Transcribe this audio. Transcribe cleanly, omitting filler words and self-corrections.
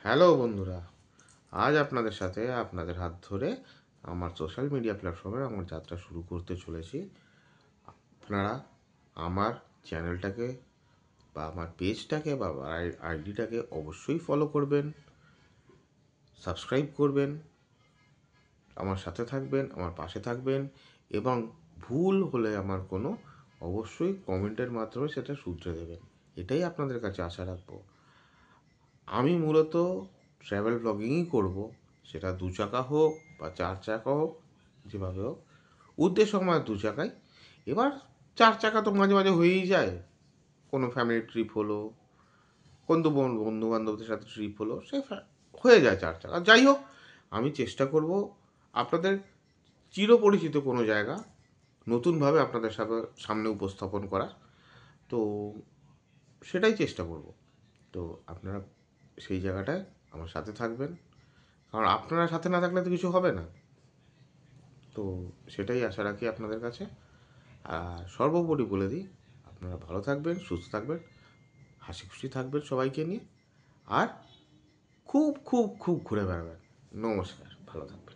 Hello বন্ধুরা, আজ আপনাদের সাথে আপনাদের হাত ধরে আমার সোশ্যাল মিডিয়া প্ল্যাটফর্মে আমার যাত্রা শুরু করতে চলেছি। আপনারা আমার চ্যানেলটাকে বা আমার পেজটাকে বা আইডিটাকে অবশ্যই ফলো করবেন, সাবস্ক্রাইব করবেন, আমার সাথে থাকবেন, আমার পাশে থাকবেন এবং ভুল হলে আমার কোনো অবশ্যই কমেন্টের মাধ্যমে সেটা শুধরে দেবেন। এটাই আপনাদের কাছে আশা রাখবো। আমি মূলত ট্র্যাভেল ব্লগিংই করব, সেটা দু চাকা হোক বা চার চাকা হোক, যেভাবে হোক। উদ্দেশ্য আমার দু চাকায়। এবার চার চাকা তো মাঝে মাঝে হয়েই যায়, কোনো ফ্যামিলি ট্রিপ হলো, বন্ধু বান্ধবদের সাথে ট্রিপ হলো, হয়ে যায় চার চাকা। যাই হোক, আমি চেষ্টা করব আপনাদের চিরপরিচিত কোনো জায়গা নতুনভাবে আপনাদের সামনে উপস্থাপন করার। তো সেটাই চেষ্টা করব। তো আপনারা সেই জায়গাটায় আমার সাথে থাকবেন, কারণ আপনারা সাথে না থাকলে তো কিছু হবে না। তো সেটাই আশা রাখি আপনাদের কাছে। আর সর্বোপরি বলে দিই, আপনারা ভালো থাকবেন, সুস্থ থাকবেন, হাসি খুশি থাকবেন সবাইকে নিয়ে। আর খুব খুব খুব ঘুরে বেড়াবেন। নমস্কার, ভালো থাকবেন।